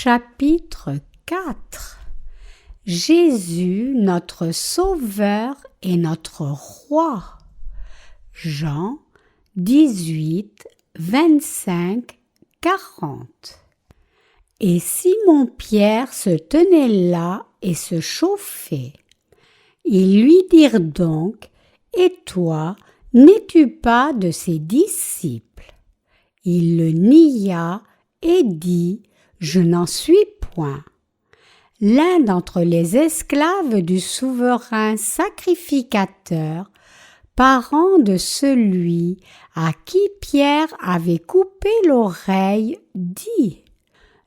Chapitre 4 Jésus, notre Sauveur et notre Roi. Jean 18, 25, 40. Et Simon-Pierre se tenait là et se chauffait. Ils lui dirent donc: Et toi, n'es-tu pas de ses disciples? Il le nia et dit: Je n'en suis point. L'un d'entre les esclaves du souverain sacrificateur, parent de celui à qui Pierre avait coupé l'oreille, dit: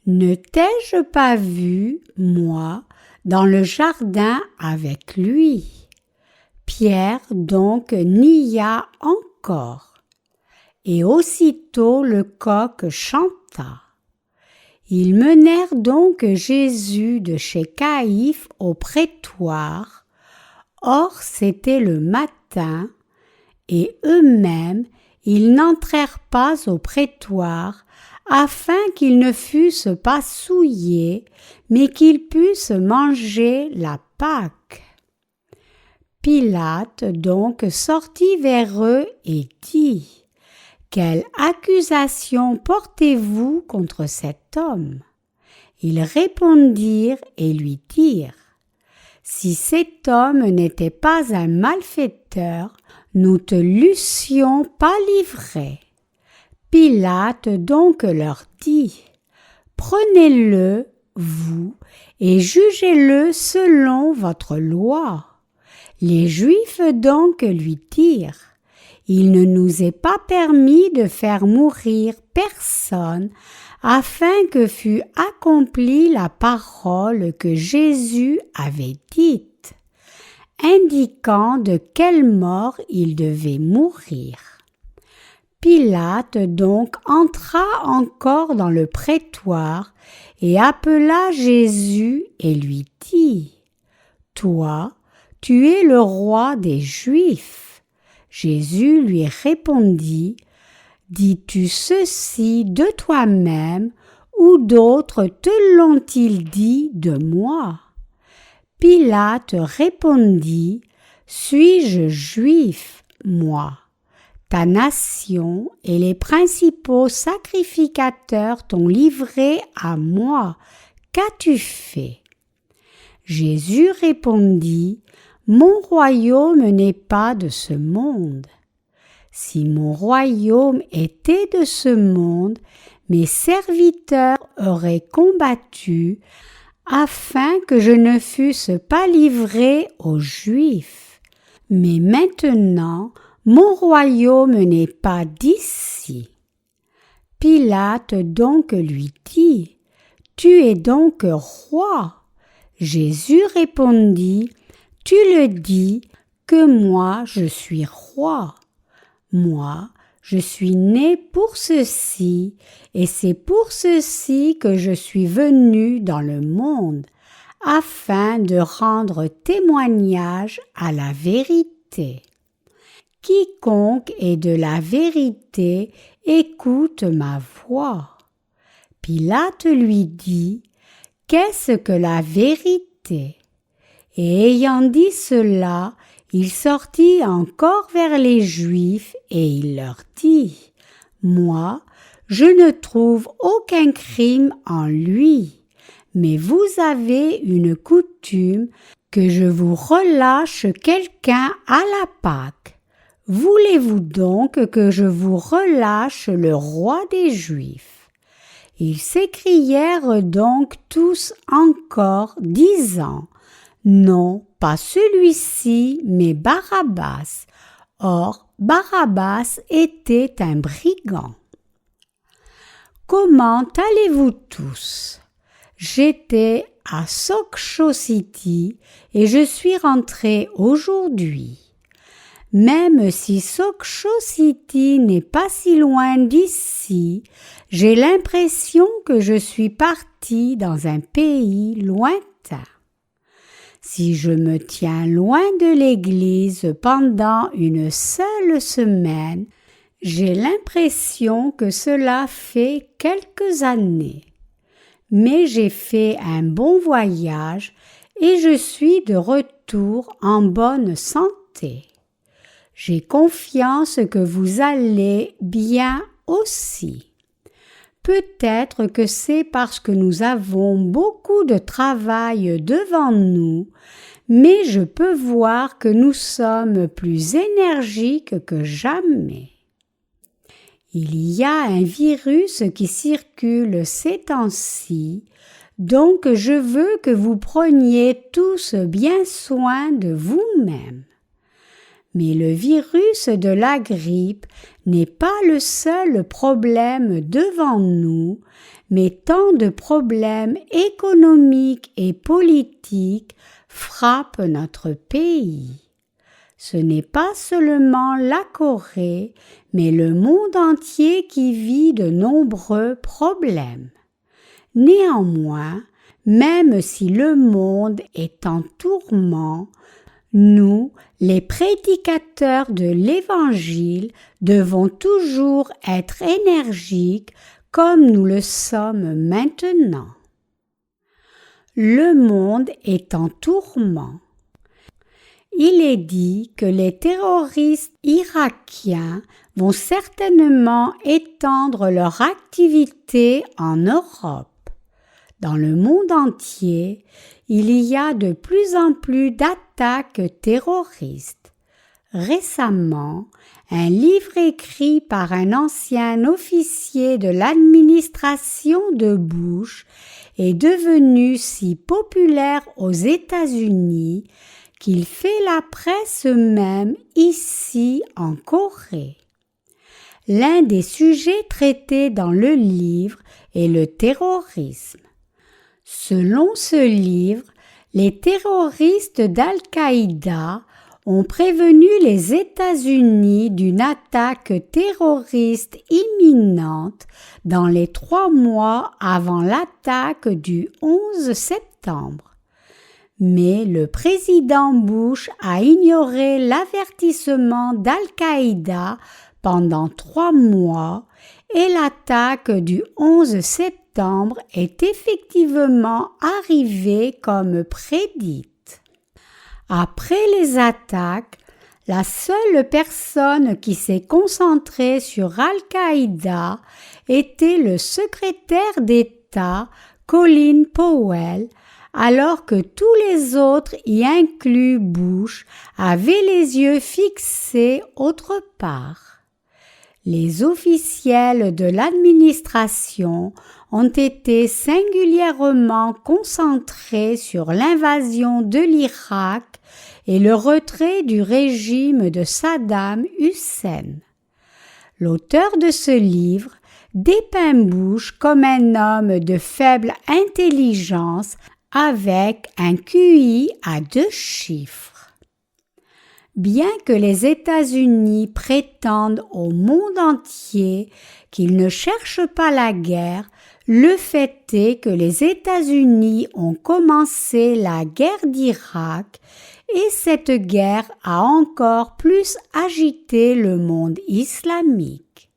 Ne t'ai-je pas vu, moi, dans le jardin avec lui? Pierre donc nia encore. Et aussitôt le coq chanta. Ils menèrent donc Jésus de chez Caïphe au prétoire. Or c'était le matin, et eux-mêmes, ils n'entrèrent pas au prétoire, afin qu'ils ne fussent pas souillés, mais qu'ils pussent manger la Pâque. Pilate donc sortit vers eux et dit: Quelle accusation portez-vous contre cet homme? Ils répondirent et lui dirent: Si cet homme n'était pas un malfaiteur, nous te l'eussions pas livré. Pilate donc leur dit: Prenez-le, vous, et jugez-le selon votre loi. Les Juifs donc lui dirent: Il ne nous est pas permis de faire mourir personne, afin que fût accomplie la parole que Jésus avait dite, indiquant de quelle mort il devait mourir. Pilate donc entra encore dans le prétoire et appela Jésus et lui dit: Toi, tu es le roi des Juifs. Jésus lui répondit: Dis-tu ceci de toi-même, ou d'autres te l'ont-ils dit de moi? Pilate répondit: Suis-je juif, moi? Ta nation et les principaux sacrificateurs t'ont livré à moi. Qu'as-tu fait? Jésus répondit: Mon royaume n'est pas de ce monde. Si mon royaume était de ce monde, mes serviteurs auraient combattu afin que je ne fusse pas livré aux Juifs. Mais maintenant, mon royaume n'est pas d'ici. Pilate donc lui dit: Tu es donc roi? Jésus répondit: Tu le dis que moi je suis roi. Moi, je suis né pour ceci, et c'est pour ceci que je suis venu dans le monde, afin de rendre témoignage à la vérité. Quiconque est de la vérité écoute ma voix. Pilate lui dit: Qu'est-ce que la vérité? Et ayant dit cela, il sortit encore vers les Juifs et il leur dit: Moi, je ne trouve aucun crime en lui, mais vous avez une coutume que je vous relâche quelqu'un à la Pâque. Voulez-vous donc que je vous relâche le roi des Juifs? Ils s'écrièrent donc tous encore, disant: Non, pas celui-ci, mais Barabbas. Or, Barabbas était un brigand. Comment allez-vous tous? J'étais à Sokcho City et je suis rentré aujourd'hui. Même si Sokcho City n'est pas si loin d'ici, j'ai l'impression que je suis parti dans un pays lointain. Si je me tiens loin de l'Église pendant une seule semaine, j'ai l'impression que cela fait quelques années. mais j'ai fait un bon voyage et je suis de retour en bonne santé. J'ai confiance que vous allez bien aussi. Peut-être que c'est parce que nous avons beaucoup de travail devant nous, mais je peux voir que nous sommes plus énergiques que jamais. Il y a un virus qui circule ces temps-ci, donc je veux que vous preniez tous bien soin de vous-même. Mais le virus de la grippe n'est pas le seul problème devant nous, mais tant de problèmes économiques et politiques frappent notre pays. Ce n'est pas seulement la Corée, mais le monde entier qui vit de nombreux problèmes. Néanmoins, même si le monde est en tourment, nous, les prédicateurs de l'Évangile, devons toujours être énergiques comme nous le sommes maintenant. Le monde est en tourment. Il est dit que les terroristes irakiens vont certainement étendre leur activité en Europe. Dans le monde entier, il y a de plus en plus d'attaques terroristes. Récemment, un livre écrit par un ancien officier de l'administration de Bush est devenu si populaire aux États-Unis qu'il fait la presse même ici en Corée. L'un des sujets traités dans le livre est le terrorisme. Selon ce livre, les terroristes d'Al-Qaïda ont prévenu les États-Unis d'une attaque terroriste imminente dans les 3 mois avant l'attaque du 11 septembre. Mais le président Bush a ignoré l'avertissement d'Al-Qaïda pendant 3 mois et l'attaque du 11 septembre est effectivement arrivée comme prédite. Après les attaques, la seule personne qui s'est concentrée sur Al-Qaïda était le secrétaire d'État Colin Powell, alors que tous les autres, y inclus Bush, avaient les yeux fixés autre part. Les officiels de l'administration ont été singulièrement concentrés sur l'invasion de l'Irak et le retrait du régime de Saddam Hussein. L'auteur de ce livre dépeint Bush comme un homme de faible intelligence avec un QI à 2 chiffres. Bien que les États-Unis prétendent au monde entier qu'ils ne cherchent pas la guerre, le fait est que les États-Unis ont commencé la guerre d'Irak et cette guerre a encore plus agité le monde islamique.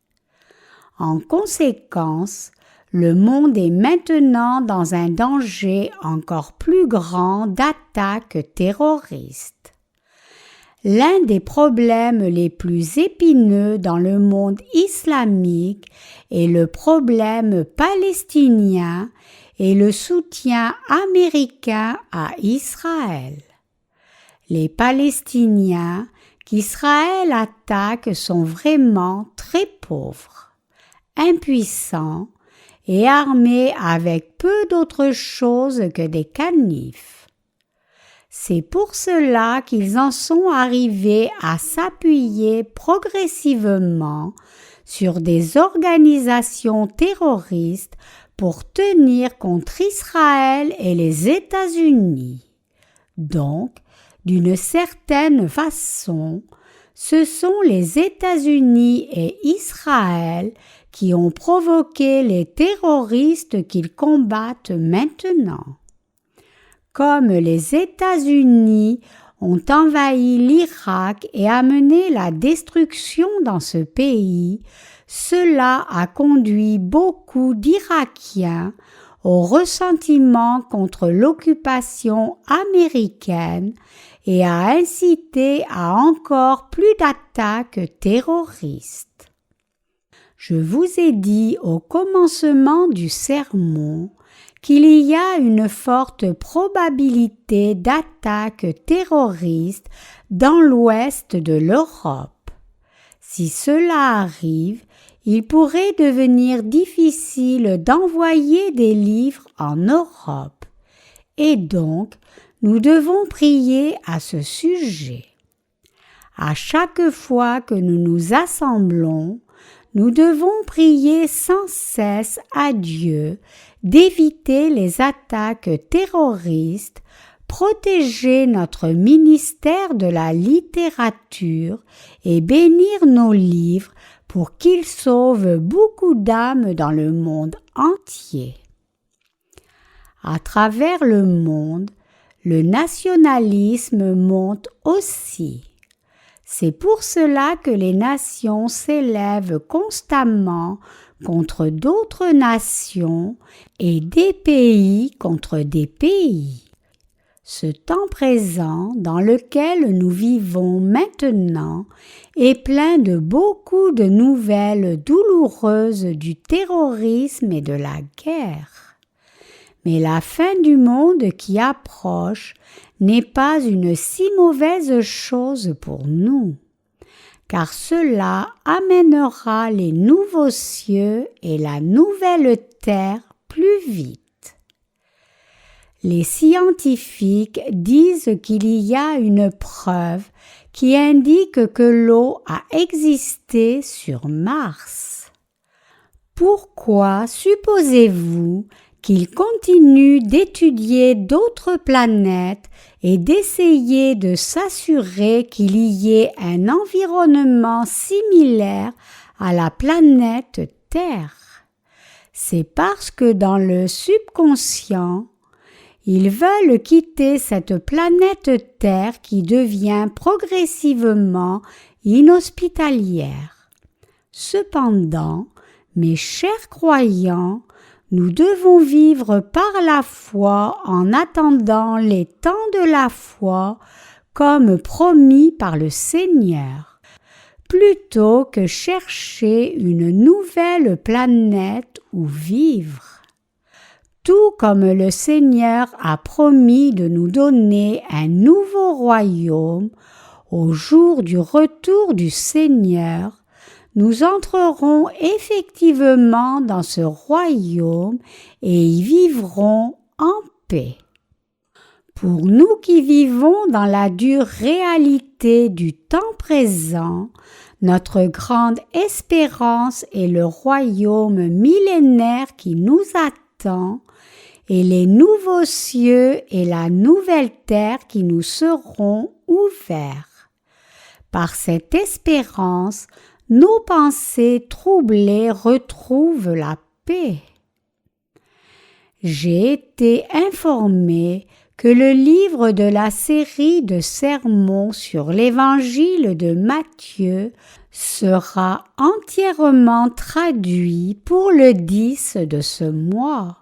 En conséquence, le monde est maintenant dans un danger encore plus grand d'attaques terroristes. L'un des problèmes les plus épineux dans le monde islamique est le problème palestinien et le soutien américain à Israël. Les Palestiniens qu'Israël attaque sont vraiment très pauvres, impuissants et armés avec peu d'autre chose que des canifs. C'est pour cela qu'ils en sont arrivés à s'appuyer progressivement sur des organisations terroristes pour tenir contre Israël et les États-Unis. Donc, d'une certaine façon, ce sont les États-Unis et Israël qui ont provoqué les terroristes qu'ils combattent maintenant. Comme les États-Unis ont envahi l'Irak et amené la destruction dans ce pays, cela a conduit beaucoup d'Irakiens, au ressentiment contre l'occupation américaine et a incité à encore plus d'attaques terroristes. Je vous ai dit au commencement du sermon qu'il y a une forte probabilité d'attaques terroristes dans l'ouest de l'Europe. Si cela arrive, il pourrait devenir difficile d'envoyer des livres en Europe, et donc nous devons prier à ce sujet. À chaque fois que nous nous assemblons, nous devons prier sans cesse à Dieu d'éviter les attaques terroristes, protéger notre ministère de la littérature et bénir nos livres pour qu'ils sauvent beaucoup d'âmes dans le monde entier. À travers le monde, le nationalisme monte aussi. C'est pour cela que les nations s'élèvent constamment contre d'autres nations et des pays contre des pays. Ce temps présent dans lequel nous vivons maintenant est plein de beaucoup de nouvelles douloureuses du terrorisme et de la guerre. Mais la fin du monde qui approche n'est pas une si mauvaise chose pour nous, car cela amènera les nouveaux cieux et la nouvelle terre plus vite. Les scientifiques disent qu'il y a une preuve qui indique que l'eau a existé sur Mars. Pourquoi supposez-vous qu'ils continuent d'étudier d'autres planètes et d'essayer de s'assurer qu'il y ait un environnement similaire à la planète Terre? C'est parce que dans le subconscient, ils veulent quitter cette planète Terre qui devient progressivement inhospitalière. Cependant, mes chers croyants, nous devons vivre par la foi en attendant les temps de la foi comme promis par le Seigneur, plutôt que chercher une nouvelle planète où vivre. Tout comme le Seigneur a promis de nous donner un nouveau royaume au jour du retour du Seigneur, nous entrerons effectivement dans ce royaume et y vivrons en paix. Pour nous qui vivons dans la dure réalité du temps présent, notre grande espérance est le royaume millénaire qui nous attend et les nouveaux cieux et la nouvelle terre qui nous seront ouverts. Par cette espérance, nos pensées troublées retrouvent la paix. J'ai été informé que le livre de la série de sermons sur l'évangile de Matthieu sera entièrement traduit pour le 10 de ce mois.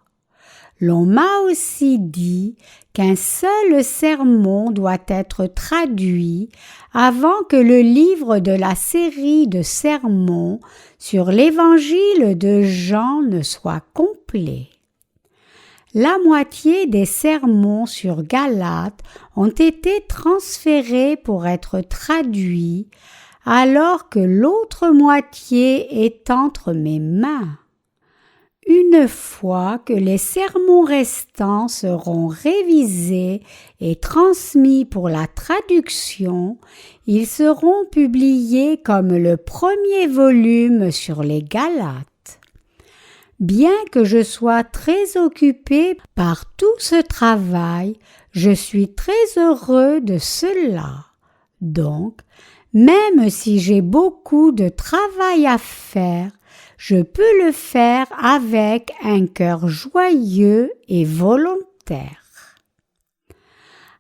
L'on m'a aussi dit qu'un seul sermon doit être traduit avant que le livre de la série de sermons sur l'évangile de Jean ne soit complet. La moitié des sermons sur Galates ont été transférés pour être traduits, alors que l'autre moitié est entre mes mains. Une fois que les sermons restants seront révisés et transmis pour la traduction, ils seront publiés comme le premier volume sur les Galates. Bien que je sois très occupé par tout ce travail, je suis très heureux de cela. Donc, même si j'ai beaucoup de travail à faire, je peux le faire avec un cœur joyeux et volontaire.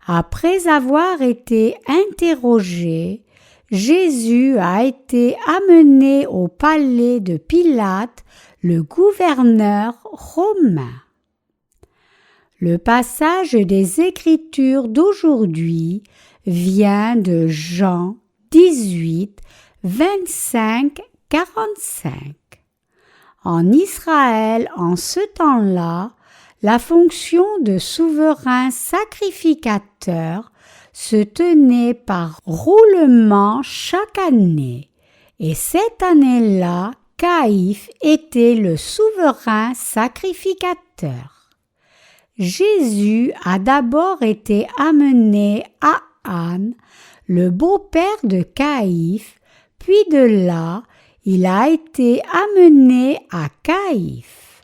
Après avoir été interrogé, Jésus a été amené au palais de Pilate, le gouverneur romain. Le passage des Écritures d'aujourd'hui vient de Jean 18, 25, 45. En Israël, en ce temps-là, la fonction de souverain sacrificateur se tenait par roulement chaque année, et cette année-là, Caïphe était le souverain sacrificateur. Jésus a d'abord été amené à Anne, le beau-père de Caïphe, puis de là, il a été amené à Caïphe.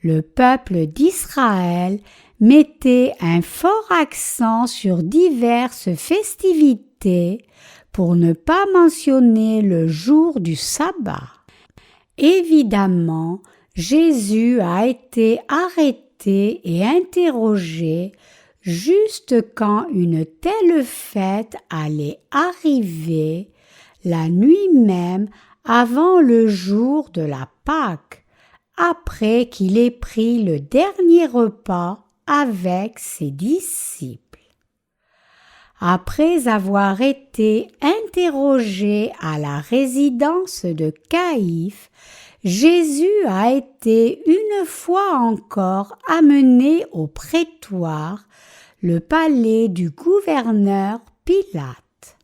Le peuple d'Israël mettait un fort accent sur diverses festivités pour ne pas mentionner le jour du sabbat. Évidemment, Jésus a été arrêté et interrogé juste quand une telle fête allait arriver, la nuit même avant le jour de la Pâque, après qu'il ait pris le dernier repas avec ses disciples. Après avoir été interrogé à la résidence de Caïphe, Jésus a été une fois encore amené au prétoire, le palais du gouverneur Pilate.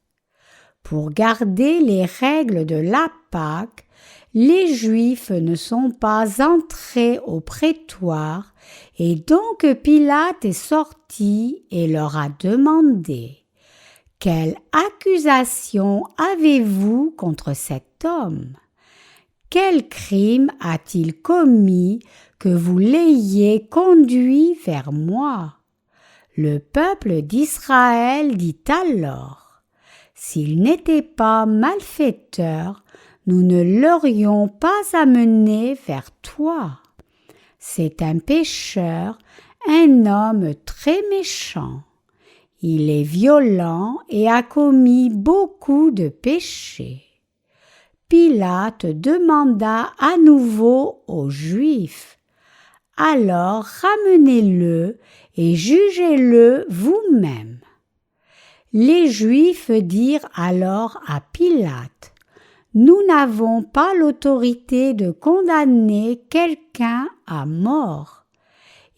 Pour garder les règles de la Pâque, les Juifs ne sont pas entrés au prétoire, et donc Pilate est sorti et leur a demandé « Quelle accusation avez-vous contre cet homme ? Quel crime a-t-il commis que vous l'ayez conduit vers moi ?» Le peuple d'Israël dit alors « S'il n'était pas malfaiteur, nous ne l'aurions pas amené vers toi. C'est un pécheur, un homme très méchant. Il est violent et a commis beaucoup de péchés. » Pilate demanda à nouveau aux Juifs « Alors ramenez-le et jugez-le vous-même. » Les Juifs dirent alors à Pilate « Nous n'avons pas l'autorité de condamner quelqu'un à mort. »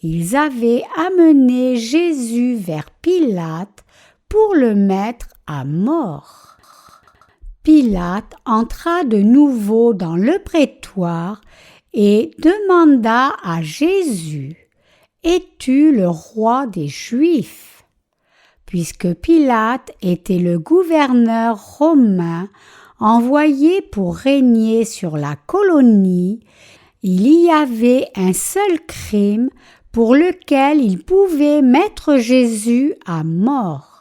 Ils avaient amené Jésus vers Pilate pour le mettre à mort. Pilate entra de nouveau dans le prétoire et demanda à Jésus « Es-tu le roi des Juifs ?» Puisque Pilate était le gouverneur romain envoyé pour régner sur la colonie, il y avait un seul crime pour lequel il pouvait mettre Jésus à mort.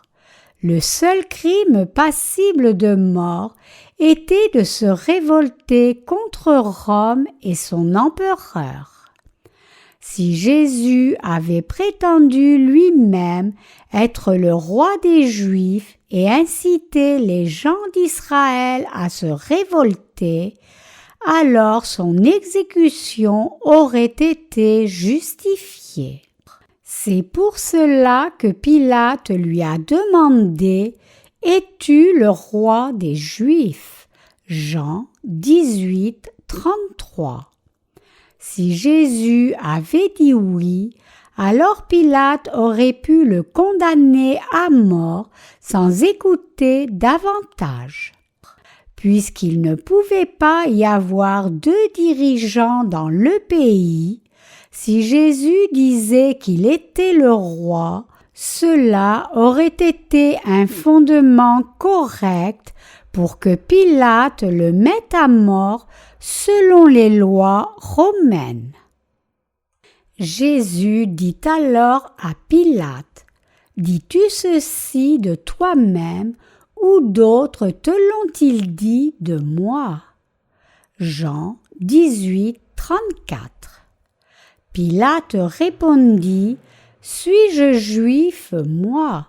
Le seul crime passible de mort était de se révolter contre Rome et son empereur. Si Jésus avait prétendu lui-même être le roi des Juifs et inciter les gens d'Israël à se révolter, alors son exécution aurait été justifiée. C'est pour cela que Pilate lui a demandé « Es-tu le roi des Juifs ?» Jean 18, 33. Si Jésus avait dit oui, alors Pilate aurait pu le condamner à mort sans écouter davantage. Puisqu'il ne pouvait pas y avoir deux dirigeants dans le pays, si Jésus disait qu'il était le roi, cela aurait été un fondement correct pour que Pilate le mette à mort selon les lois romaines. Jésus dit alors à Pilate, « Dis-tu ceci de toi-même ou d'autres te l'ont-ils dit de moi ?» Jean 18, 34. Pilate répondit, « Suis-je juif, moi ?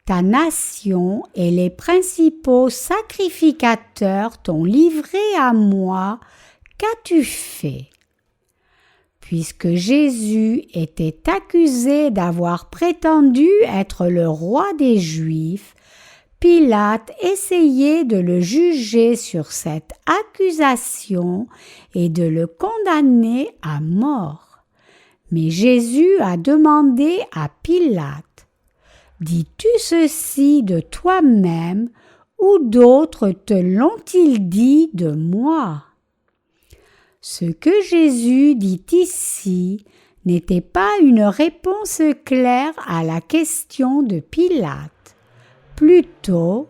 Ta nation et les principaux sacrificateurs t'ont livré à moi, qu'as-tu fait ?» Puisque Jésus était accusé d'avoir prétendu être le roi des Juifs, Pilate essayait de le juger sur cette accusation et de le condamner à mort. Mais Jésus a demandé à Pilate : « Dis-tu ceci de toi-même ou d'autres te l'ont-ils dit de moi ?» Ce que Jésus dit ici n'était pas une réponse claire à la question de Pilate. Plutôt,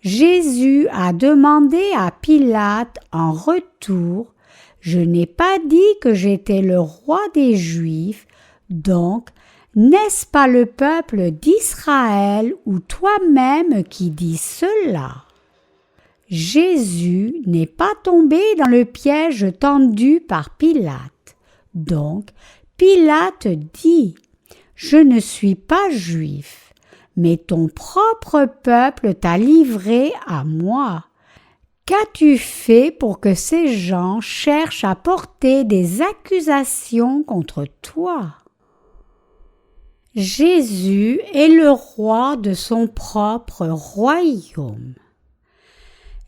Jésus a demandé à Pilate en retour : « Je n'ai pas dit que j'étais le roi des Juifs, donc n'est-ce pas le peuple d'Israël ou toi-même qui dis cela ?» Jésus n'est pas tombé dans le piège tendu par Pilate. Donc, Pilate dit : « Je ne suis pas juif. Mais ton propre peuple t'a livré à moi. Qu'as-tu fait pour que ces gens cherchent à porter des accusations contre toi ?» Jésus est le roi de son propre royaume.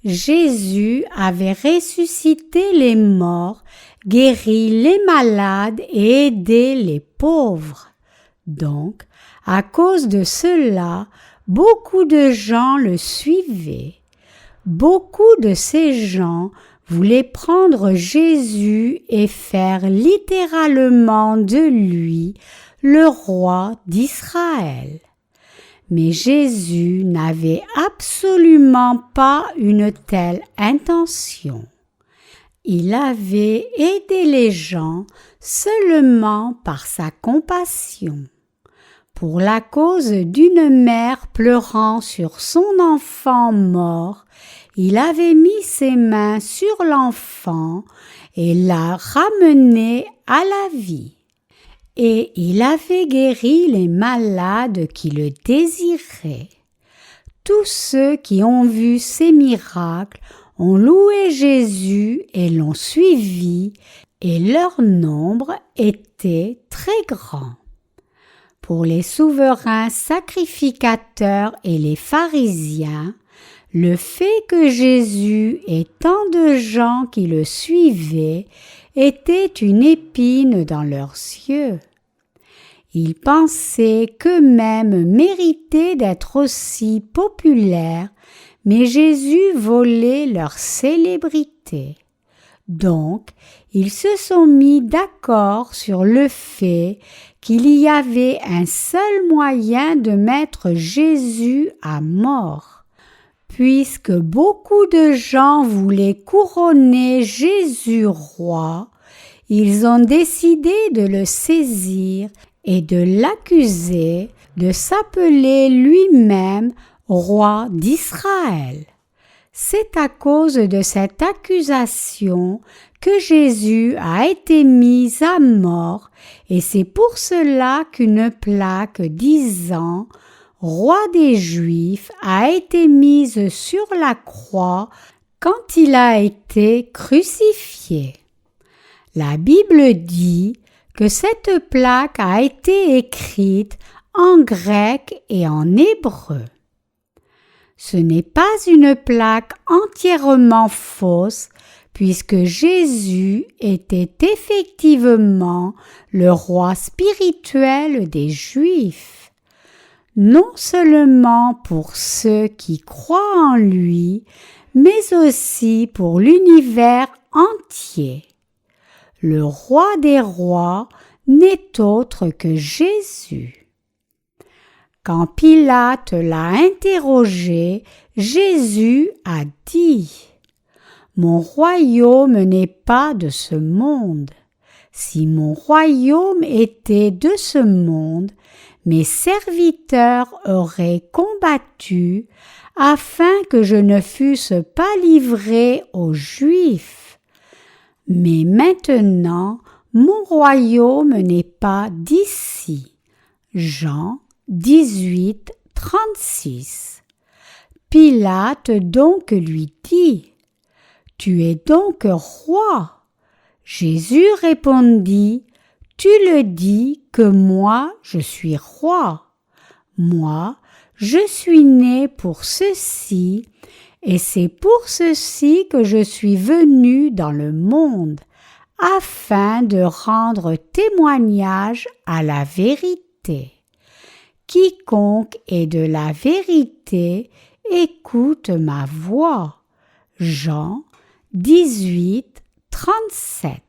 Jésus avait ressuscité les morts, guéri les malades et aidé les pauvres. Donc, à cause de cela, beaucoup de gens le suivaient. Beaucoup de ces gens voulaient prendre Jésus et faire littéralement de lui le roi d'Israël. Mais Jésus n'avait absolument pas une telle intention. Il avait aidé les gens seulement par sa compassion. Pour la cause d'une mère pleurant sur son enfant mort, il avait mis ses mains sur l'enfant et l'a ramené à la vie. Et il avait guéri les malades qui le désiraient. Tous ceux qui ont vu ces miracles ont loué Jésus et l'ont suivi, et leur nombre était très grand. Pour les souverains sacrificateurs et les pharisiens, le fait que Jésus ait tant de gens qui le suivaient était une épine dans leurs yeux. Ils pensaient qu'eux-mêmes méritaient d'être aussi populaires, mais Jésus volait leur célébrité. Donc, ils se sont mis d'accord sur le fait qu'il y avait un seul moyen de mettre Jésus à mort. Puisque beaucoup de gens voulaient couronner Jésus roi, ils ont décidé de le saisir et de l'accuser de s'appeler lui-même roi d'Israël. C'est à cause de cette accusation que Jésus a été mis à mort, et c'est pour cela qu'une plaque disant « Roi des Juifs » a été mise sur la croix quand il a été crucifié. La Bible dit que cette plaque a été écrite en grec et en hébreu. Ce n'est pas une plaque entièrement fausse, puisque Jésus était effectivement le roi spirituel des Juifs. Non seulement pour ceux qui croient en lui, mais aussi pour l'univers entier. Le roi des rois n'est autre que Jésus. Quand Pilate l'a interrogé, Jésus a dit : « Mon royaume n'est pas de ce monde. Si mon royaume était de ce monde, mes serviteurs auraient combattu afin que je ne fusse pas livré aux Juifs. Mais maintenant, mon royaume n'est pas d'ici. » Jean 18, 36. Pilate donc lui dit : « Tu es donc roi ?» Jésus répondit : tu le dis que moi je suis roi. Moi, je suis né pour ceci, et c'est pour ceci que je suis venu dans le monde, afin de rendre témoignage à la vérité. Quiconque est de la vérité, écoute ma voix. Jean 18, 37.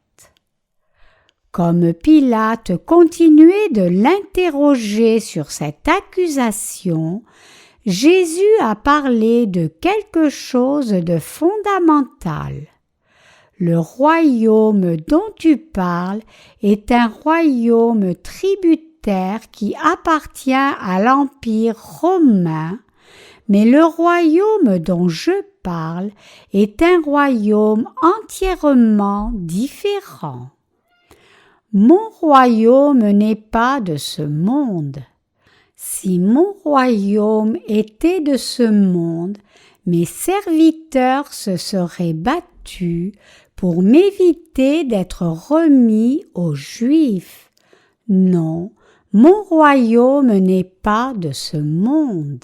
Comme Pilate continuait de l'interroger sur cette accusation, Jésus a parlé de quelque chose de fondamental. Le royaume dont tu parles est un royaume tributaire qui appartient à l'Empire romain, mais le royaume dont je parle est un royaume entièrement différent. Mon royaume n'est pas de ce monde. Si mon royaume était de ce monde, mes serviteurs se seraient battus pour m'éviter d'être remis aux Juifs. Non, mon royaume n'est pas de ce monde.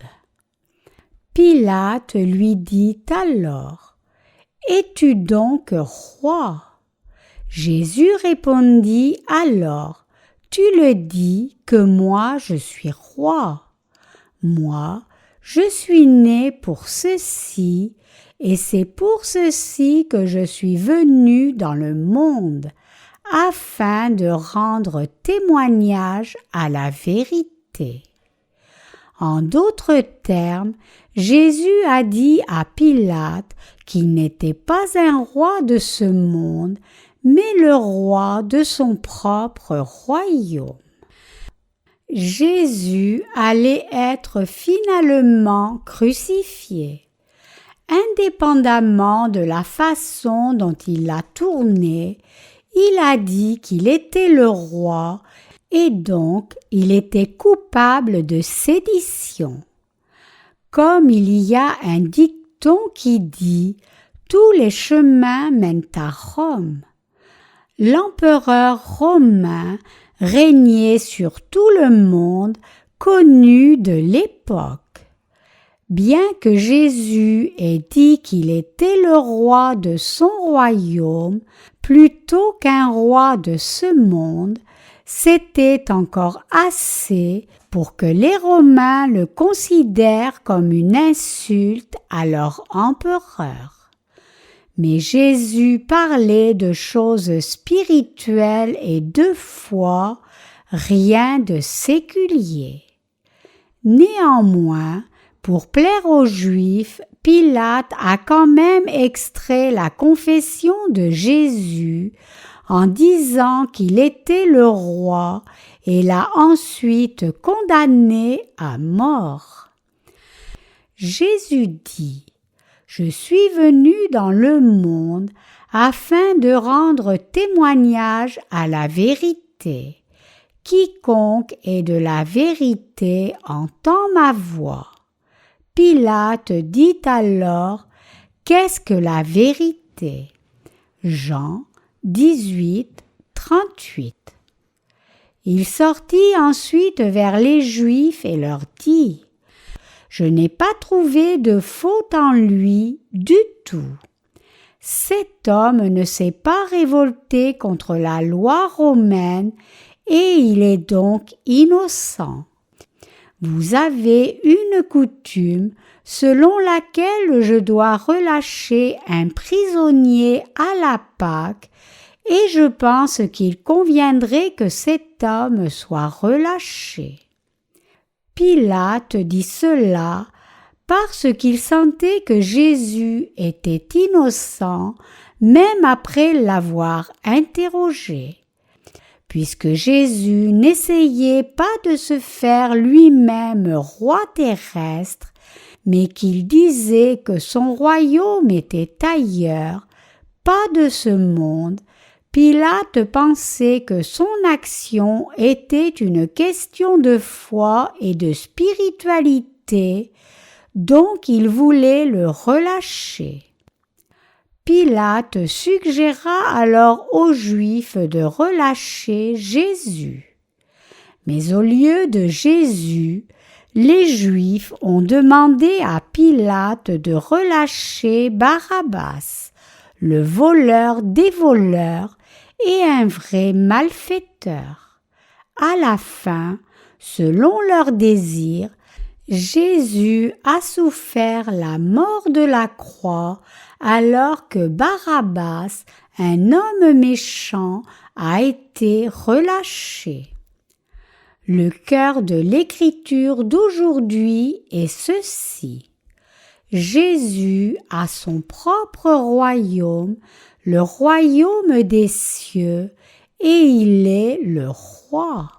Pilate lui dit alors, « Es-tu donc roi ?» Jésus répondit alors, « Tu le dis que moi je suis roi. Moi, je suis né pour ceci, et c'est pour ceci que je suis venu dans le monde, afin de rendre témoignage à la vérité. » En d'autres termes, Jésus a dit à Pilate qu'il n'était pas un roi de ce monde, mais le roi de son propre royaume. Jésus allait être finalement crucifié. Indépendamment de la façon dont il l'a tourné, il a dit qu'il était le roi et donc il était coupable de sédition. Comme il y a un dicton qui dit « Tous les chemins mènent à Rome », l'empereur romain régnait sur tout le monde connu de l'époque. Bien que Jésus ait dit qu'il était le roi de son royaume plutôt qu'un roi de ce monde, c'était encore assez pour que les Romains le considèrent comme une insulte à leur empereur. Mais Jésus parlait de choses spirituelles et de foi, rien de séculier. Néanmoins, pour plaire aux Juifs, Pilate a quand même extrait la confession de Jésus en disant qu'il était le roi et l'a ensuite condamné à mort. Jésus dit: « Je suis venu dans le monde afin de rendre témoignage à la vérité. Quiconque est de la vérité entend ma voix. » Pilate dit alors: « Qu'est-ce que la vérité ?» Jean 18, 38. Il sortit ensuite vers les Juifs et leur dit: « Je n'ai pas trouvé de faute en lui du tout. Cet homme ne s'est pas révolté contre la loi romaine et il est donc innocent. Vous avez une coutume selon laquelle je dois relâcher un prisonnier à la Pâque et je pense qu'il conviendrait que cet homme soit relâché. » Pilate dit cela parce qu'il sentait que Jésus était innocent même après l'avoir interrogé. Puisque Jésus n'essayait pas de se faire lui-même roi terrestre, mais qu'il disait que son royaume était ailleurs, pas de ce monde, Pilate pensait que son action était une question de foi et de spiritualité, donc il voulait le relâcher. Pilate suggéra alors aux Juifs de relâcher Jésus. Mais au lieu de Jésus, les Juifs ont demandé à Pilate de relâcher Barabbas, le voleur des voleurs et un vrai malfaiteur. À la fin, selon leur désir, Jésus a souffert la mort de la croix alors que Barabbas, un homme méchant, a été relâché. Le cœur de l'écriture d'aujourd'hui est ceci. Jésus a son propre royaume, le royaume des cieux, et il est le roi.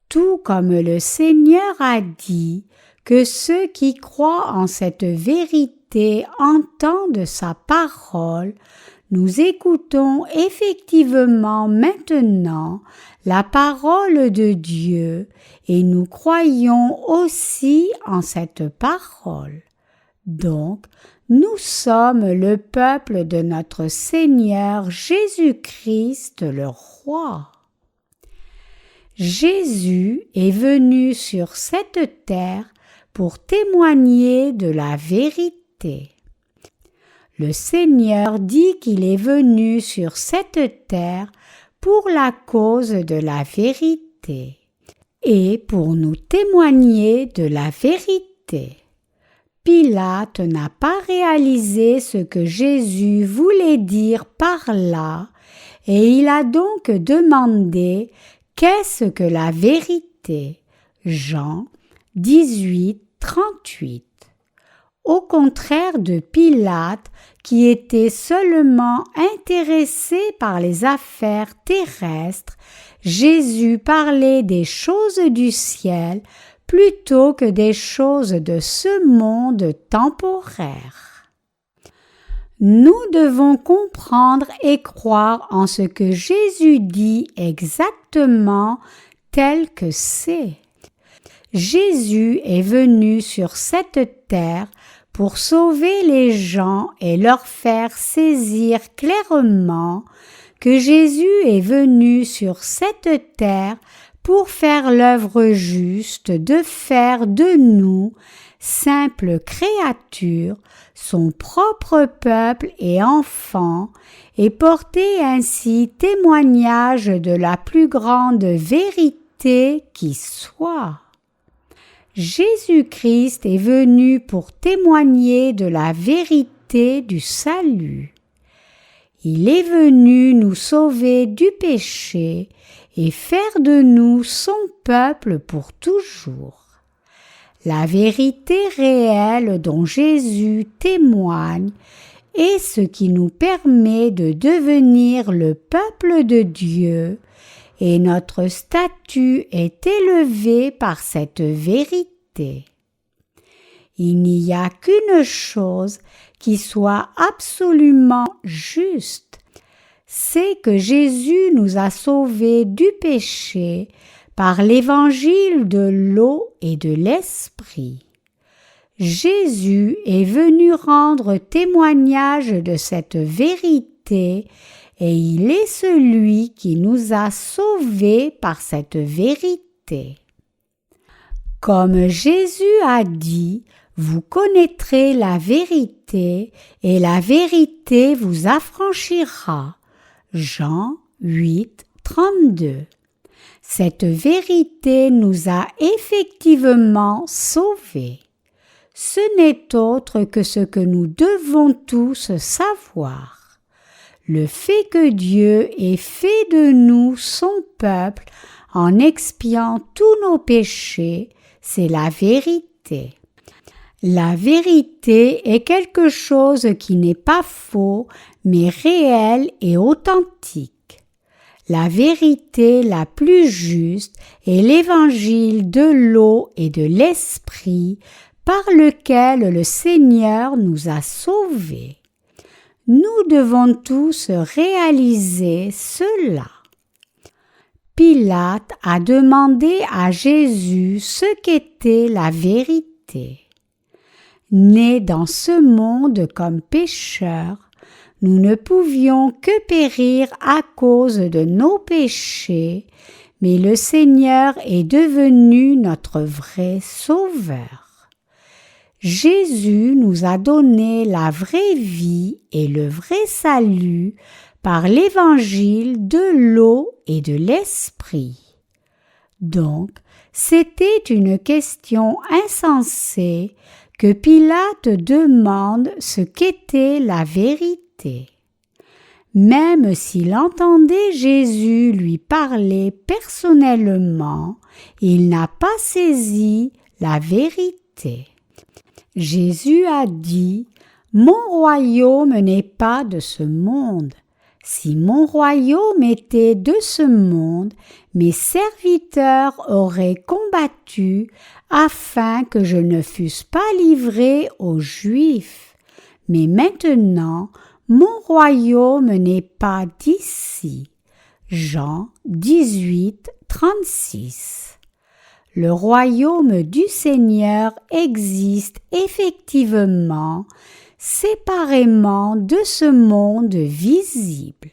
Tout comme le Seigneur a dit que ceux qui croient en cette vérité entendent sa parole, nous écoutons effectivement maintenant la parole de Dieu et nous croyons aussi en cette parole. Donc, nous sommes le peuple de notre Seigneur Jésus-Christ le Roi. Jésus est venu sur cette terre pour témoigner de la vérité. Le Seigneur dit qu'il est venu sur cette terre pour la cause de la vérité et pour nous témoigner de la vérité. Pilate n'a pas réalisé ce que Jésus voulait dire par là et il a donc demandé « Qu'est-ce que la vérité ?» Jean 18, 38. Au contraire de Pilate, qui était seulement intéressé par les affaires terrestres, Jésus parlait des choses du ciel plutôt que des choses de ce monde temporaire. Nous devons comprendre et croire en ce que Jésus dit exactement tel que c'est. Jésus est venu sur cette terre pour sauver les gens et leur faire saisir clairement que Jésus est venu sur cette terre pour faire l'œuvre juste de faire de nous, simples créatures, son propre peuple et enfants, et porter ainsi témoignage de la plus grande vérité qui soit. Jésus-Christ est venu pour témoigner de la vérité du salut. Il est venu nous sauver du péché et faire de nous son peuple pour toujours. La vérité réelle dont Jésus témoigne est ce qui nous permet de devenir le peuple de Dieu, et notre statut est élevé par cette vérité. Il n'y a qu'une chose qui soit absolument juste, c'est que Jésus nous a sauvés du péché par l'évangile de l'eau et de l'esprit. Jésus est venu rendre témoignage de cette vérité et il est celui qui nous a sauvés par cette vérité. Comme Jésus a dit, vous connaîtrez la vérité et la vérité vous affranchira. Jean 8, 32. Cette vérité nous a effectivement sauvés. Ce n'est autre que ce que nous devons tous savoir. Le fait que Dieu ait fait de nous son peuple en expiant tous nos péchés, c'est la vérité. La vérité est quelque chose qui n'est pas faux, mais réel et authentique. La vérité la plus juste est l'évangile de l'eau et de l'esprit par lequel le Seigneur nous a sauvés. Nous devons tous réaliser cela. Pilate a demandé à Jésus ce qu'était la vérité. Né dans ce monde comme pécheur, nous ne pouvions que périr à cause de nos péchés, mais le Seigneur est devenu notre vrai Sauveur. Jésus nous a donné la vraie vie et le vrai salut par l'évangile de l'eau et de l'esprit. Donc, c'était une question insensée que Pilate demande ce qu'était la vérité. Même s'il entendait Jésus lui parler personnellement, il n'a pas saisi la vérité. Jésus a dit « Mon royaume n'est pas de ce monde. Si mon royaume était de ce monde, mes serviteurs auraient combattu afin que je ne fusse pas livré aux Juifs. Mais maintenant, mon royaume n'est pas d'ici. » Jean 18, 36. Le royaume du Seigneur existe effectivement, séparément de ce monde visible.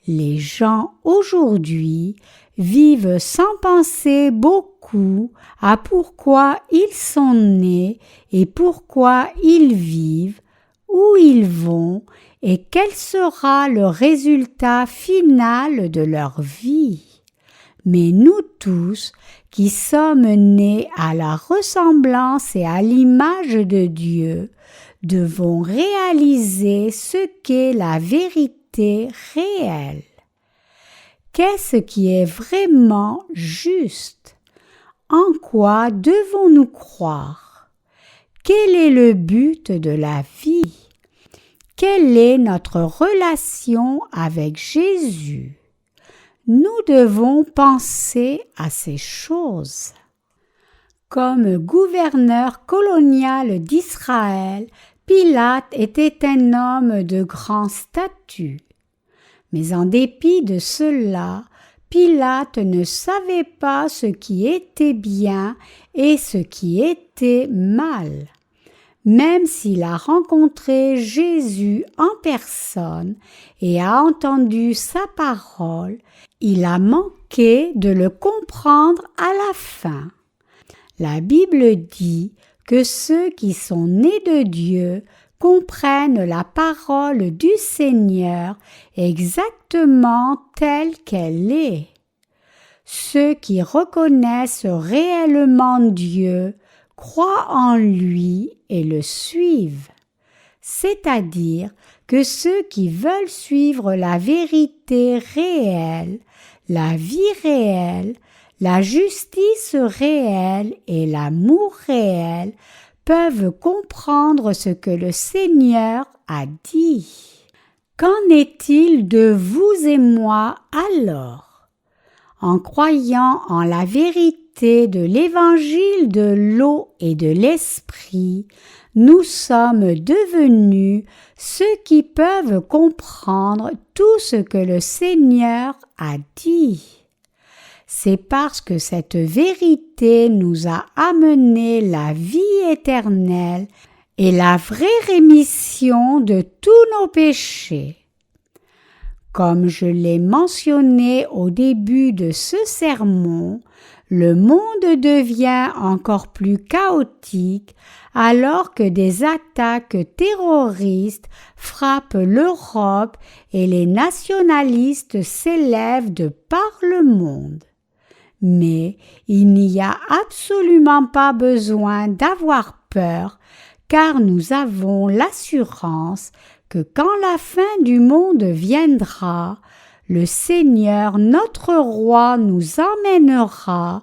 Les gens aujourd'hui vivent sans penser beaucoup à pourquoi ils sont nés et pourquoi ils vivent, où ils vont et quel sera le résultat final de leur vie. Mais nous tous, qui sommes nés à la ressemblance et à l'image de Dieu, devons réaliser ce qu'est la vérité réelle. Qu'est-ce qui est vraiment juste? En quoi devons-nous croire? Quel est le but de la vie? Quelle est notre relation avec Jésus? Nous devons penser à ces choses. Comme gouverneur colonial d'Israël, Pilate était un homme de grand statut. Mais en dépit de cela, Pilate ne savait pas ce qui était bien et ce qui était mal. Même s'il a rencontré Jésus en personne et a entendu sa parole, il a manqué de le comprendre à la fin. La Bible dit que ceux qui sont nés de Dieu comprennent la parole du Seigneur exactement telle qu'elle est. Ceux qui reconnaissent réellement Dieu croient en lui et le suivent. C'est-à-dire que ceux qui veulent suivre la vérité réelle, la vie réelle, la justice réelle et l'amour réel peuvent comprendre ce que le Seigneur a dit. Qu'en est-il de vous et moi alors? En croyant en la vérité de l'évangile de l'eau et de l'esprit, nous sommes devenus ceux qui peuvent comprendre tout ce que le Seigneur a dit. C'est parce que cette vérité nous a amené la vie éternelle et la vraie rémission de tous nos péchés. Comme je l'ai mentionné au début de ce sermon, le monde devient encore plus chaotique alors que des attaques terroristes frappent l'Europe et les nationalistes s'élèvent de par le monde. Mais il n'y a absolument pas besoin d'avoir peur, car nous avons l'assurance que quand la fin du monde viendra, le Seigneur notre Roi nous emmènera,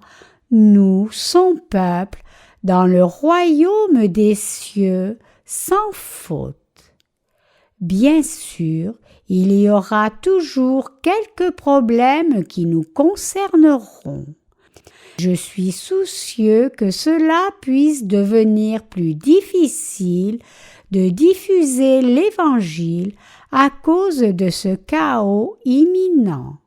nous, son peuple, dans le royaume des cieux sans faute. Bien sûr, il y aura toujours quelques problèmes qui nous concerneront. Je suis soucieux que cela puisse devenir plus difficile de diffuser l'Évangile à cause de ce chaos imminent.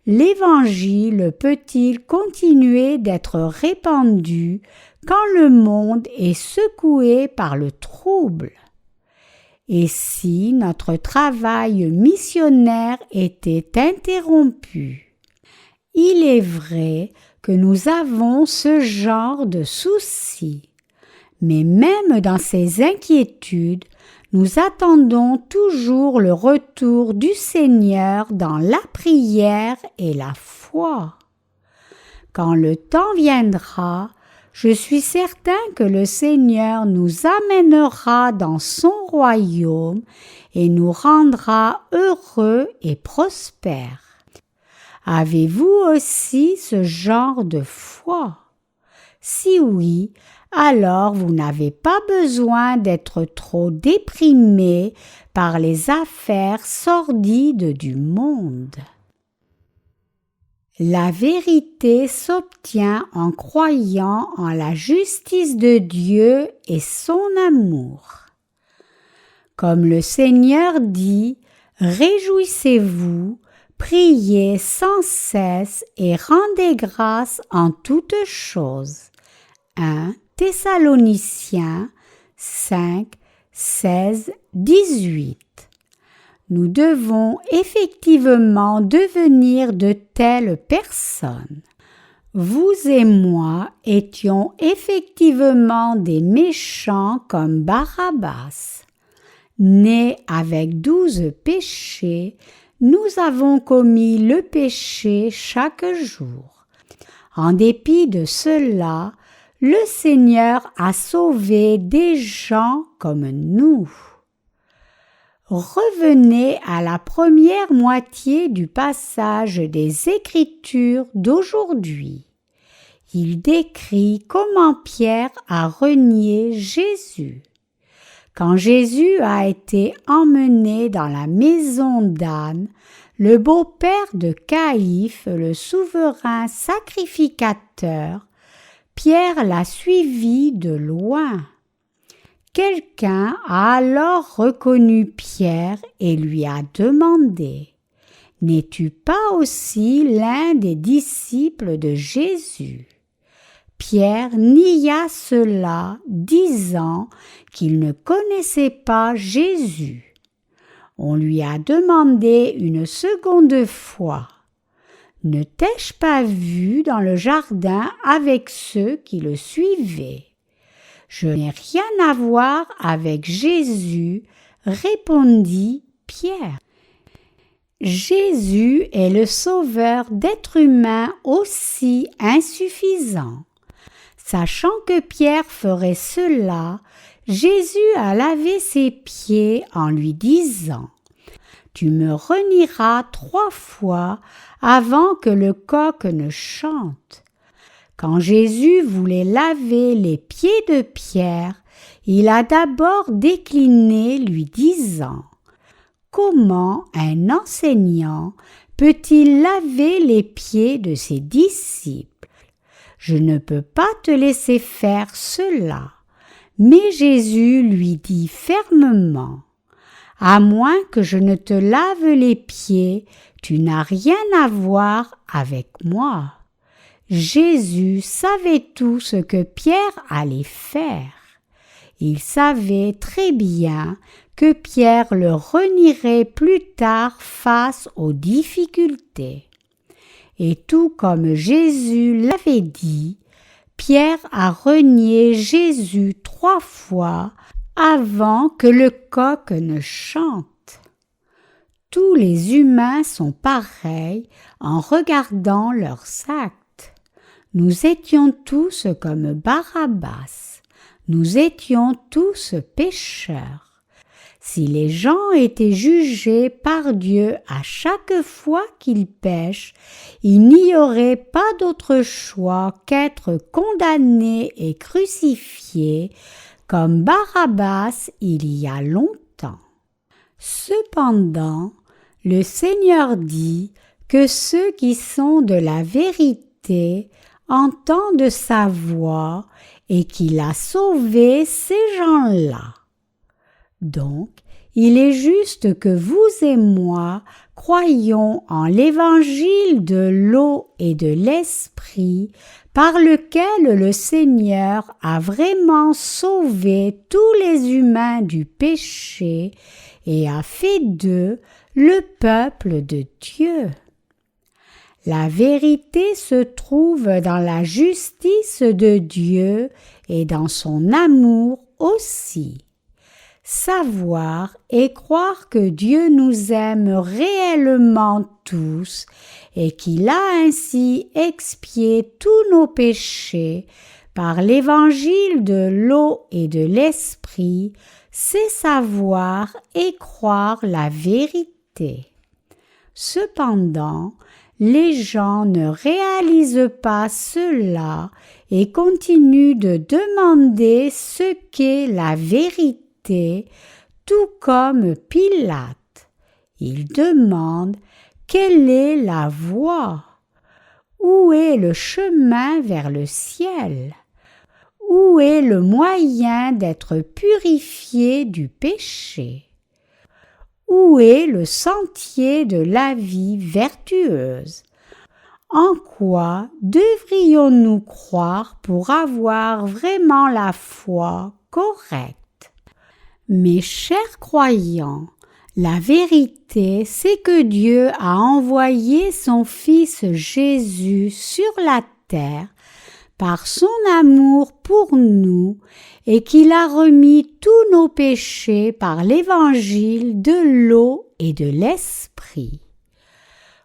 L'Évangile peut-il continuer d'être répandu quand le monde est secoué par le trouble? Et si notre travail missionnaire était interrompu? Il est vrai que nous avons ce genre de soucis, mais même dans ces inquiétudes, nous attendons toujours le retour du Seigneur dans la prière et la foi. Quand le temps viendra, je suis certain que le Seigneur nous amènera dans son royaume et nous rendra heureux et prospères. Avez-vous aussi ce genre de foi? Si oui, alors vous n'avez pas besoin d'être trop déprimé par les affaires sordides du monde. La vérité s'obtient en croyant en la justice de Dieu et son amour. Comme le Seigneur dit, « Réjouissez-vous, priez sans cesse et rendez grâce en toutes choses. » 1 Thessaloniciens 5, 16, 18. Nous devons effectivement devenir de telles personnes. Vous et moi étions effectivement des méchants comme Barabbas. Nés avec 12 péchés, nous avons commis le péché chaque jour. En dépit de cela, le Seigneur a sauvé des gens comme nous. Revenez à la première moitié du passage des Écritures d'aujourd'hui. Il décrit comment Pierre a renié Jésus. Quand Jésus a été emmené dans la maison d'Anne, le beau-père de Caïphe, le souverain sacrificateur, Pierre l'a suivi de loin. Quelqu'un a alors reconnu Pierre et lui a demandé « N'es-tu pas aussi l'un des disciples de Jésus ?» Pierre nia cela, disant qu'il ne connaissait pas Jésus. On lui a demandé une seconde fois « Ne t'ai-je pas vu dans le jardin avec ceux qui le suivaient ?» « Je n'ai rien à voir avec Jésus, répondit Pierre. Jésus est le sauveur d'êtres humains aussi insuffisants. Sachant que Pierre ferait cela, Jésus a lavé ses pieds en lui disant « Tu me renieras 3 fois avant que le coq ne chante. » Quand Jésus voulait laver les pieds de Pierre, il a d'abord décliné, lui disant « Comment un enseignant peut-il laver les pieds de ses disciples? Je ne peux pas te laisser faire cela. » Mais Jésus lui dit fermement « À moins que je ne te lave les pieds, tu n'as rien à voir avec moi. » Jésus savait tout ce que Pierre allait faire. Il savait très bien que Pierre le renierait plus tard face aux difficultés. Et tout comme Jésus l'avait dit, Pierre a renié Jésus 3 fois avant que le coq ne chante. Tous les humains sont pareils en regardant leurs actes. Nous étions tous comme Barabbas, nous étions tous pécheurs. Si les gens étaient jugés par Dieu à chaque fois qu'ils pêchent, il n'y aurait pas d'autre choix qu'être condamnés et crucifiés comme Barabbas il y a longtemps. Cependant, le Seigneur dit que ceux qui sont de la vérité entendent sa voix et qu'il a sauvé ces gens-là. Donc, il est juste que vous et moi croyons en l'évangile de l'eau et de l'esprit par lequel le Seigneur a vraiment sauvé tous les humains du péché et a fait d'eux le peuple de Dieu. La vérité se trouve dans la justice de Dieu et dans son amour aussi. Savoir et croire que Dieu nous aime réellement tous et qu'il a ainsi expié tous nos péchés par l'évangile de l'eau et de l'esprit, c'est savoir et croire la vérité. Cependant, les gens ne réalisent pas cela et continuent de demander ce qu'est la vérité, tout comme Pilate. Ils demandent quelle est la voie, où est le chemin vers le ciel, où est le moyen d'être purifié du péché. Où est le sentier de la vie vertueuse? En quoi devrions-nous croire pour avoir vraiment la foi correcte? Mes chers croyants, la vérité, c'est que Dieu a envoyé son Fils Jésus sur la terre par son amour pour nous et qu'il a remis tous nos péchés par l'évangile de l'eau et de l'esprit.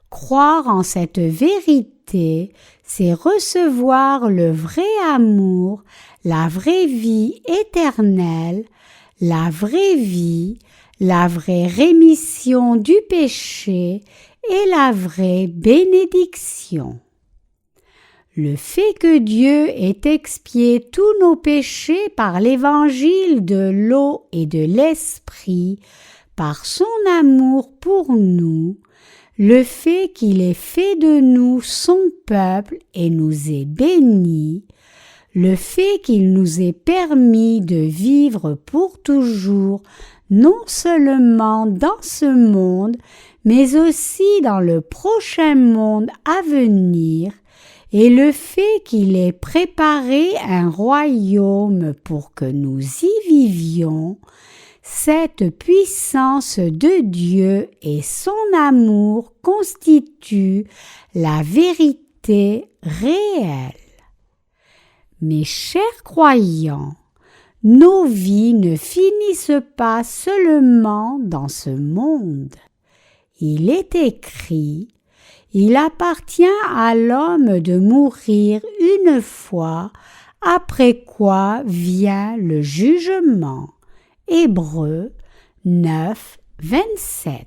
Croire en cette vérité, c'est recevoir le vrai amour, la vraie vie éternelle, la vraie vie, la vraie rémission du péché et la vraie bénédiction. Le fait que Dieu ait expié tous nos péchés par l'évangile de l'eau et de l'esprit, par son amour pour nous, le fait qu'il ait fait de nous son peuple et nous ait bénis, le fait qu'il nous ait permis de vivre pour toujours, non seulement dans ce monde, mais aussi dans le prochain monde à venir, et le fait qu'il ait préparé un royaume pour que nous y vivions, cette puissance de Dieu et son amour constituent la vérité réelle. Mes chers croyants, nos vies ne finissent pas seulement dans ce monde. Il est écrit: il appartient à l'homme de mourir une fois, après quoi vient le jugement. Hébreux 9, 27.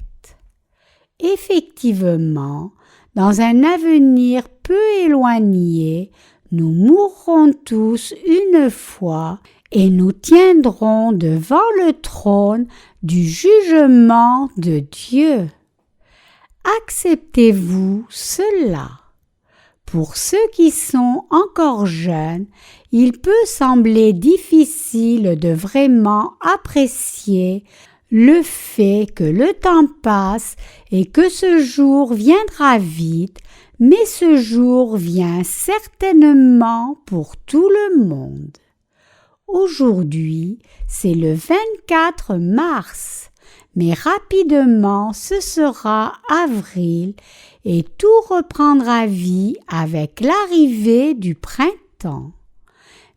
Effectivement, dans un avenir peu éloigné, nous mourrons tous une fois et nous tiendrons devant le trône du jugement de Dieu. Acceptez-vous cela? Pour ceux qui sont encore jeunes, il peut sembler difficile de vraiment apprécier le fait que le temps passe et que ce jour viendra vite, mais ce jour vient certainement pour tout le monde. Aujourd'hui, c'est le 24 mars. Mais rapidement ce sera avril et tout reprendra vie avec l'arrivée du printemps.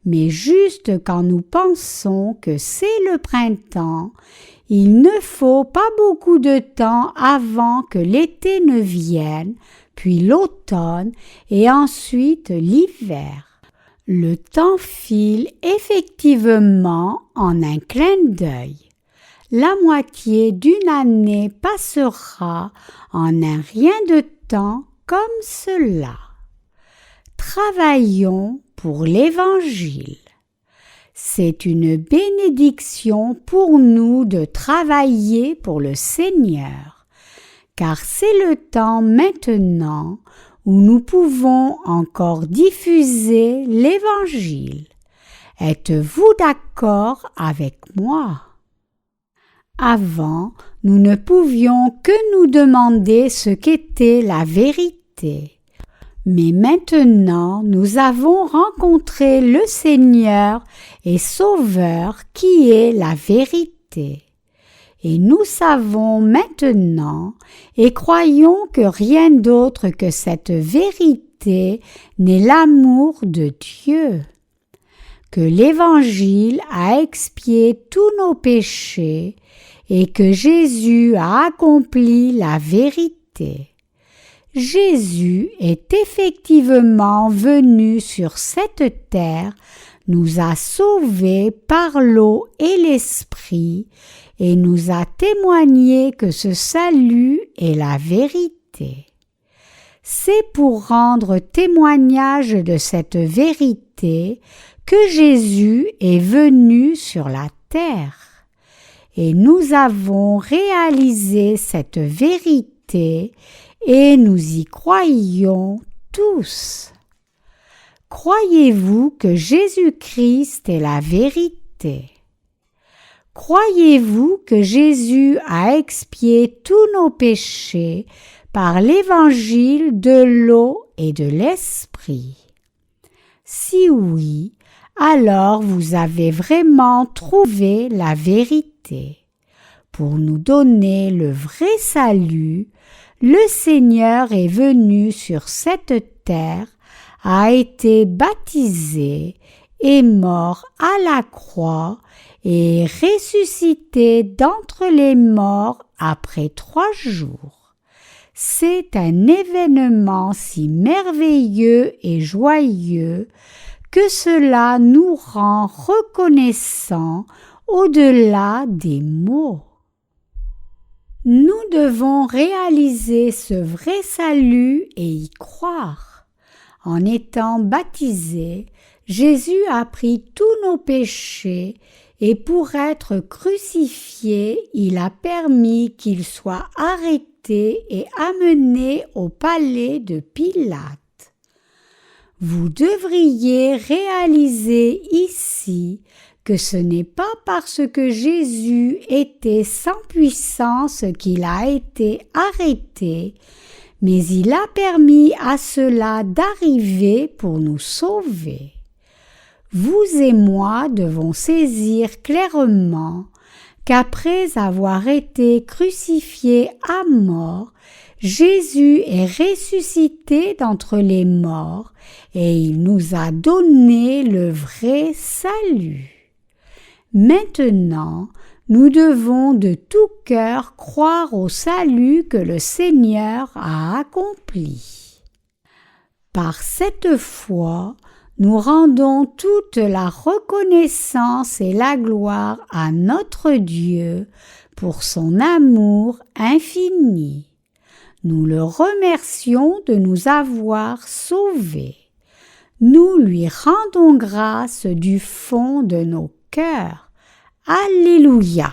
Mais juste quand nous pensons que c'est le printemps, il ne faut pas beaucoup de temps avant que l'été ne vienne, puis l'automne et ensuite l'hiver. Le temps file effectivement en un clin d'œil. La moitié d'une année passera en un rien de temps comme cela. Travaillons pour l'Évangile. C'est une bénédiction pour nous de travailler pour le Seigneur, car c'est le temps maintenant où nous pouvons encore diffuser l'Évangile. Êtes-vous d'accord avec moi? Avant, nous ne pouvions que nous demander ce qu'était la vérité. Mais maintenant, nous avons rencontré le Seigneur et Sauveur qui est la vérité. Et nous savons maintenant et croyons que rien d'autre que cette vérité n'est l'amour de Dieu. Que l'Évangile a expié tous nos péchés et que Jésus a accompli la vérité. Jésus est effectivement venu sur cette terre, nous a sauvés par l'eau et l'esprit et nous a témoigné que ce salut est la vérité. C'est pour rendre témoignage de cette vérité que Jésus est venu sur la terre. Et nous avons réalisé cette vérité et nous y croyons tous. Croyez-vous que Jésus-Christ est la vérité? Croyez-vous que Jésus a expié tous nos péchés par l'évangile de l'eau et de l'esprit? Si oui, alors vous avez vraiment trouvé la vérité. Pour nous donner le vrai salut, le Seigneur est venu sur cette terre, a été baptisé, est mort à la croix et est ressuscité d'entre les morts après 3 jours. C'est un événement si merveilleux et joyeux que cela nous rend reconnaissants au-delà des mots. Nous devons réaliser ce vrai salut et y croire. En étant baptisé, Jésus a pris tous nos péchés et pour être crucifié, il a permis qu'il soit arrêté et amené au palais de Pilate. Vous devriez réaliser ici que ce n'est pas parce que Jésus était sans puissance qu'il a été arrêté, mais il a permis à cela d'arriver pour nous sauver. Vous et moi devons saisir clairement qu'après avoir été crucifié à mort, Jésus est ressuscité d'entre les morts et il nous a donné le vrai salut. Maintenant, nous devons de tout cœur croire au salut que le Seigneur a accompli. Par cette foi, nous rendons toute la reconnaissance et la gloire à notre Dieu pour son amour infini. Nous le remercions de nous avoir sauvés. Nous lui rendons grâce du fond de nos cœurs. Alléluia!